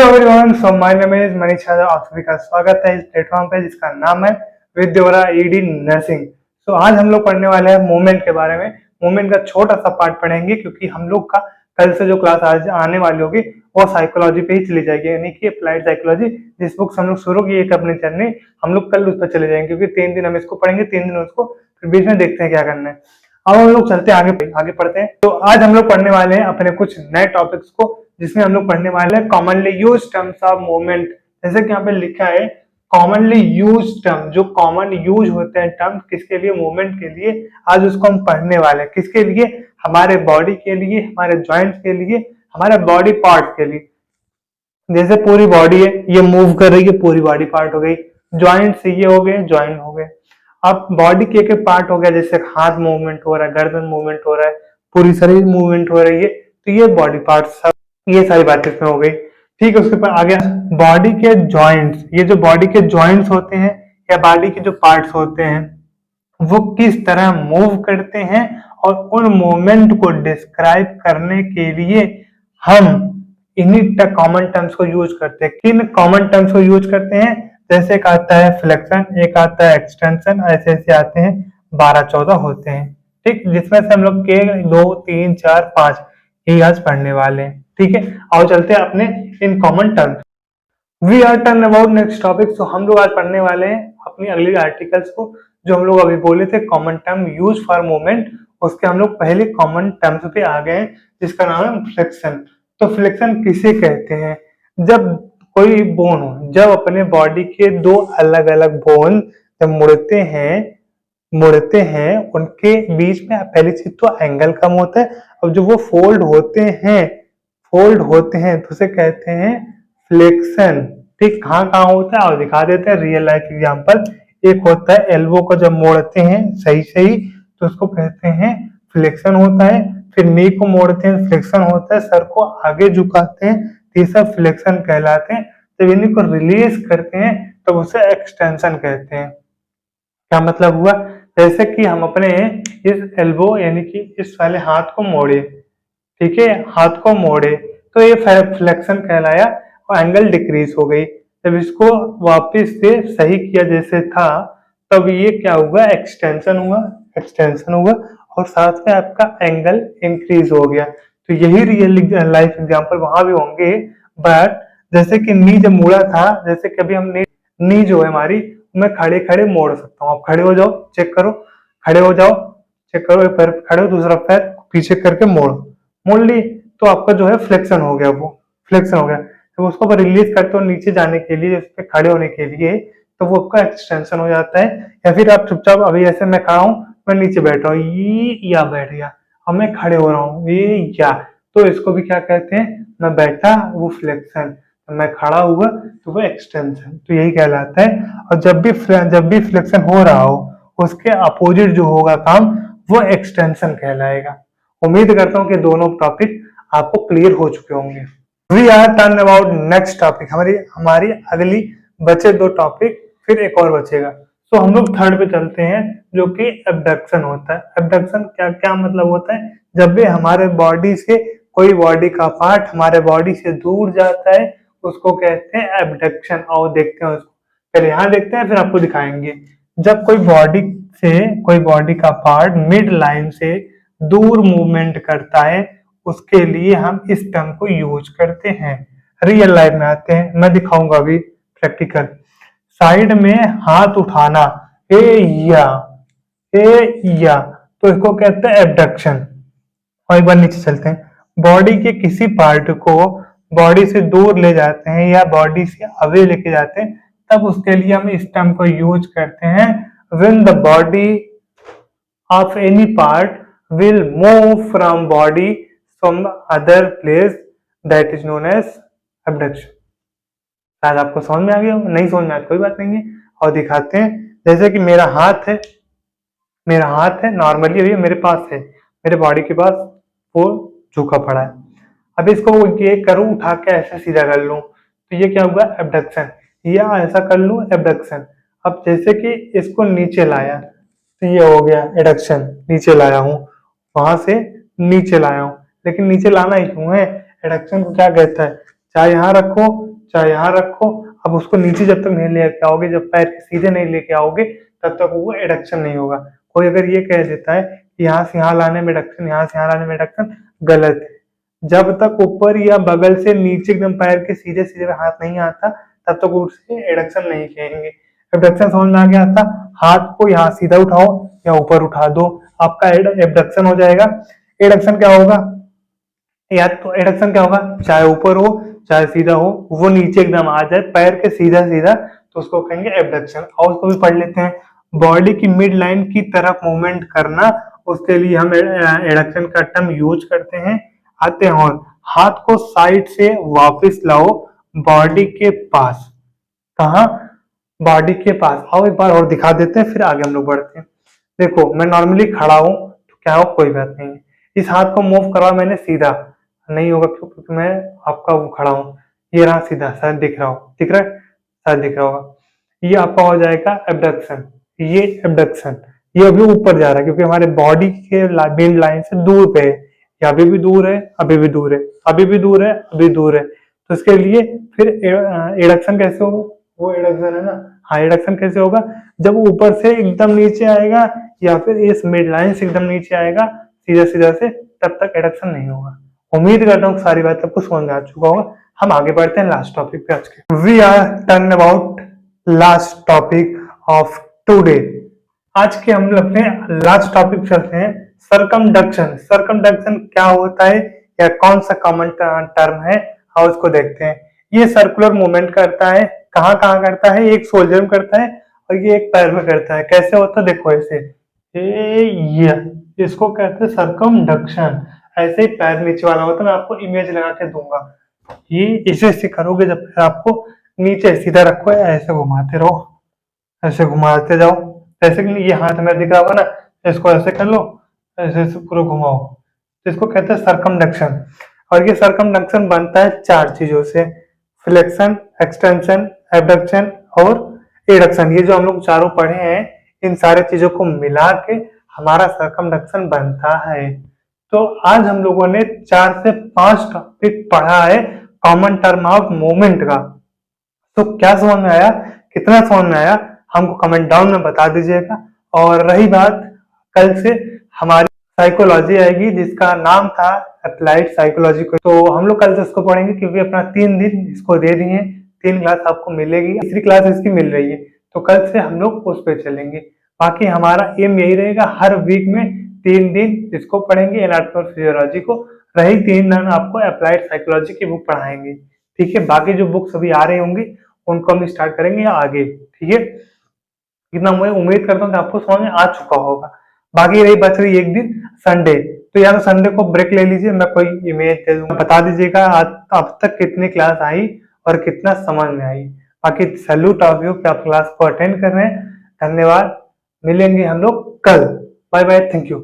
Hello everyone, so my name is Manish Yadav. आप सभी का स्वागत है इस प्लेटफॉर्म पे जिसका नाम है विद्योरा ईडी नर्सिंग। सो आज हम लोग पढ़ने वाले हैं मूवमेंट के बारे में। मूवमेंट का छोटा सा पार्ट पढ़ेंगे क्योंकि हम लोग का कल से जो क्लास आज आने वाली होगी वो साइकोलॉजी पे ही चली जाएगी, यानी कि अप्लाइड साइकोलॉजी। जिस बुक से हम लोग शुरू किए अपनी जर्नी, हम लोग कल उस पर चले जाएंगे क्योंकि 3 दिन हम इसको पढ़ेंगे, 3 दिन उसको, फिर बीच में देखते हैं क्या करना है। अब हम लोग चलते हैं आगे पढ़ते हैं। तो आज हम लोग पढ़ने वाले हैं अपने कुछ नए टॉपिक्स को, जिसमें हम लोग पढ़ने वाले हैं commonly use terms of movement. जैसे कि यहाँ पे लिखा है कॉमनली यूज टर्म, जो कॉमन यूज होते हैं टर्म किसके लिए, मूवमेंट के लिए। आज उसको हम पढ़ने वाले हैं। किसके लिए? हमारे बॉडी के लिए, हमारे जॉइंट्स के लिए, हमारे बॉडी पार्ट के लिए। जैसे पूरी बॉडी है, ये मूव कर रही है, पूरी बॉडी पार्ट हो गई। जॉइंट्स ये हो गए, जॉइंट हो गए। अब बॉडी के एक पार्ट हो गया, जैसे हाथ मूवमेंट हो रहा है, गर्दन मूवमेंट हो रहा है, पूरी शरीर मूवमेंट हो रही है, तो ये बॉडी पार्ट्स, ये सारी बातें इसमें हो गई। ठीक है, उसके बाद आगे बॉडी के जॉइंट्स। ये जो बॉडी के जॉइंट्स होते हैं या बॉडी के जो पार्ट्स होते हैं वो किस तरह मूव करते हैं, और उन मूवमेंट को डिस्क्राइब करने के लिए हम इन्हीं कॉमन टर्म्स को यूज करते हैं। किन कॉमन टर्म्स को यूज करते हैं? जैसे एक आता है फ्लेक्शन, एक आता है एक्सटेंशन, ऐसे ऐसे आते हैं, 12-14 होते हैं। ठीक, जिसमें से हम लोग के 2, 3, 4, 5 ये आज पढ़ने वाले हैं। ठीक है, आओ चलते हैं अपने इन common terms. We are turn about next topic. तो हम लोग आज पढ़ने वाले हैं अपनी अगली आर्टिकल्स को, जो हम लोग अभी बोले थे common term use for movement, उसके हम लोग पहले कॉमन टर्म्स पे आ गए हैं, जिसका नाम है फ्लेक्शन। तो फ्लेक्शन किसे कहते हैं? जब कोई बोन हो, जब अपने बॉडी के दो अलग अलग बोन जब मुड़ते हैं उनके बीच में पहली चीज तो एंगल कम होता है, और जो वो फोल्ड होते हैं तो उसे कहते हैं फ्लेक्शन। ठीक, कहाँ कहाँ होता है और दिखा देते हैं रियल लाइफ एग्जांपल। एक होता है एल्बो को जब मोड़ते हैं सही सही तो उसको कहते हैं फ्लेक्शन होता है। फिर नी को मोड़ते हैं, फ्लेक्शन होता है। सर को आगे झुकाते हैं, ये सब फ्लेक्शन कहलाते हैं। जब इन्हीं को रिलीज करते हैं तब उसे एक्सटेंशन कहते हैं। क्या मतलब हुआ? जैसे कि हम अपने इस एल्बो यानी कि इस वाले हाथ को मोड़े, ठीक है, हाथ को मोड़े तो ये फ्लेक्शन कहलाया और एंगल डिक्रीज हो गई। जब इसको वापस से सही किया जैसे था तब ये क्या हुआ? एक्सटेंशन हुआ और साथ में आपका एंगल इंक्रीज हो गया। तो यही रियल लाइफ एग्जांपल वहां भी होंगे। बट जैसे कि नी जब मुड़ा था, जैसे कभी हमने नी जो है हमारी, मैं खड़े खड़े मोड़ सकता हूँ। आप खड़े हो जाओ, चेक करो, खड़े हो जाओ, चेक करो, एक पैर खड़े हो, दूसरा पैर पीछे करके मोड़ ली तो आपका जो है फ्लेक्शन हो गया, वो फ्लेक्शन हो गया। तो उसको रिलीज करते हो नीचे जाने के लिए, उस पर खड़े होने के लिए, तो वो आपका एक्सटेंशन हो जाता है। या फिर आप चुपचाप अभी ऐसे मैं खड़ा हूँ, मैं नीचे बैठ रहा हूँ, ये या बैठ गया, अब मैं खड़े हो रहा हूँ, ये या, तो इसको भी क्या कहते हैं? मैं बैठा वो फ्लेक्शन, मैं खड़ा हुआ तो वो एक्सटेंशन। तो यही कहलाता है। और जब भी फ्लेक्शन हो रहा हो उसके अपोजिट जो होगा काम वो एक्सटेंशन कहलाएगा। उम्मीद करता हूँ कि दोनों टॉपिक आपको क्लियर हो चुके होंगे। We are turn about next topic. हमारी अगली बचे 2 टॉपिक, फिर एक और बचेगा। तो हम लोग थर्ड पे चलते हैं, जो कि एब्डक्शन होता है। एब्डक्शन क्या क्या मतलब होता है? जब भी हमारे बॉडी से कोई बॉडी का पार्ट हमारे बॉडी से दूर जाता है उसको कहते हैं एब्डक्शन। आओ देखते हैं उसको, पहले यहाँ देखते हैं फिर आपको दिखाएंगे। जब कोई बॉडी का पार्ट मिड लाइन से दूर मूवमेंट करता है उसके लिए हम इस टर्म को यूज करते हैं। रियल लाइफ में आते हैं, मैं दिखाऊंगा अभी प्रैक्टिकल। साइड में हाथ उठाना, ए या, तो इसको कहते हैं एब्डक्शन। और एक बार नीचे चलते हैं। बॉडी के किसी पार्ट को बॉडी से दूर ले जाते हैं या बॉडी से अवे लेके जाते हैं, तब उसके लिए हम इस टर्म को यूज करते हैं। When the body of any part will move from body from other place, that is known as abduction। शायद आपको समझ में आ गया हो, नहीं समझ में आया कोई बात नहीं है, और दिखाते हैं। जैसे कि मेरा हाथ है नॉर्मली अभी मेरे पास है, मेरे बॉडी के पास वो झुका पड़ा है। अब इसको ये करूं, उठा के ऐसे सीधा कर लूं तो ये क्या हुआ? एब्डक्शन। या ऐसा कर लूं, एब्डक्शन। अब जैसे कि इसको नीचे लाया तो ये हो गया एडक्शन, नीचे लाया हूं, वहां से नीचे लाया हूं। लेकिन नीचे लाना ही क्यों है? एडक्शन को क्या कहता है? चाहे यहाँ रखो चाहे यहाँ रखो। अब उसको नीचे जब तक नहीं लेके आओगे, जब पैर के सीधे नहीं लेके आओगे, तब तक वो एडक्शन नहीं होगा। कोई अगर ये कह देता है कि यहाँ से यहाँ लाने में एडक्शन, यहाँ से यहाँ लाने में एडक्शन, गलत है। जब तक ऊपर या बगल से नीचे एकदम पैर के सीधे सीधे हाथ नहीं आता, तब तक उसे एडक्शन नहीं कहेंगे। एबडक्शन समझ में आ गया था? हाथ को यहाँ सीधा उठाओ या ऊपर उठा दो, आपका एबडक्शन हो जाएगा। एडक्शन क्या होगा? या तो एडक्शन क्या होगा, चाहे ऊपर हो चाहे सीधा हो, वो नीचे एकदम आ जाए पैर के सीधा सीधा, तो उसको कहेंगे एबडक्शन। और उसको भी पढ़ लेते हैं। बॉडी की मिड लाइन की तरफ मूवमेंट करना, उसके लिए हम एडक्शन का टर्म यूज करते हैं। आते हैं और हाथ को साइड से वापस लाओ बॉडी के पास। कहा? बॉडी के पास। आओ एक बार और दिखा देते हैं, फिर आगे हम लोग बढ़ते हैं। देखो मैं नॉर्मली खड़ा हूं तो क्या हो, कोई बात नहीं है। इस हाथ को मूव करा मैंने सीधा, नहीं होगा क्यों? क्योंकि मैं आपका वो खड़ा हूँ। ये रहा सीधा, शायद दिख रहा हो, दिख रहा है, शायद दिख रहा होगा। ये आपका हो जाएगा एबडक्शन। ये एबडक्शन, ये अभी ऊपर जा रहा है क्योंकि हमारे बॉडी के बेंड लाइन से दूर पे है। ये अभी भी दूर है, अभी भी दूर है, अभी भी दूर है, अभी दूर है। तो इसके लिए फिर एडक्शन कैसे होगा? वो एडक्शन है ना। हाँ, एडक्शन कैसे होगा? जब ऊपर से एकदम नीचे आएगा या फिर इस मिड लाइन से एकदम नीचे आएगा सीधा सीधा से, तब तक एडक्शन नहीं होगा। उम्मीद करता हूँ सारी बात आपको समझ में आ चुका होगा। हम आगे बढ़ते हैं लास्ट टॉपिक पे आज के। We are turn about last topic of today. आज के हम अपने लास्ट टॉपिक चलते हैं, सरकमडक्शन। सरकमडक्शन क्या होता है या कौन सा कॉमन टर्म है, और उसको देखते हैं। ये सर्कुलर मूवमेंट करता है। कहाँ कहाँ करता है? एक शोल्डर में करता है और ये एक पैर में करता है। कैसे होता है? देखो ऐसे, ये इसको कहते हैं सरकमडक्शन। ऐसे ही पैर नीचे वाला होता है। मैं आपको इमेज लगा के दूंगा। ये इसे करोगे जब आपको नीचे सीधा रखो, ऐसे घुमाते रहो, ऐसे घुमाते जाओ। ऐसे कि ये हाथ में दिख रहा होगा ना, इसको ऐसे कर लो, ऐसे ऐसे पूरा घुमाओ, तो इसको कहते हैं सरकमडक्शन। और ये सरकमडक्शन बनता है चार चीजों से, फ्लेक्शन, एक्सटेंशन, एबडक्शन और एडक्शन। ये जो हम लोग चारों पढ़े हैं, इन सारे चीजों को मिला के हमारा सरकमडक्शन बनता है। तो आज हम लोगों ने 4 से 5 टॉपिक पढ़ा है कॉमन टर्म ऑफ मूवमेंट का। तो क्या समझ में आया, कितना समझ में आया, हमको कमेंट डाउन में बता दीजिएगा। और रही बात, कल से हमारी साइकोलॉजी आएगी जिसका नाम था अप्लाइड साइकोलॉजी को, तो हम लोग कल से उसको पढ़ेंगे क्योंकि अपना 3 दिन इसको दे दिए, 3 क्लास आपको मिलेगी, तीसरी क्लास इसकी मिल रही है, तो कल से हम लोग उस पर चलेंगे। बाकी हमारा एम यही रहेगा, हर वीक में 3 दिन इसको पढ़ेंगे, एनाटॉमी और फिजियोलॉजी को। रही 3 दिन आपको अप्लाइड साइकोलॉजी की बुक पढ़ाएंगे। ठीक है, बाकी जो बुक्स अभी आ रही होंगी उनको हम स्टार्ट करेंगे आगे। ठीक है, इतना मैं उम्मीद करता हूँ कि आपको समझ में आ चुका होगा। बाकी रही बच रही एक दिन संडे, तो यार संडे को ब्रेक ले लीजिए, मैं कोई इमेज दे दूंगा, बता दीजिएगा अब तक कितनी क्लास आई और कितना समझ में आई। बाकी सैल्यूट ऑफ यू कि आप क्लास को अटेंड कर रहे हैं। धन्यवाद, मिलेंगे हम लोग कल। Bye bye, thank you.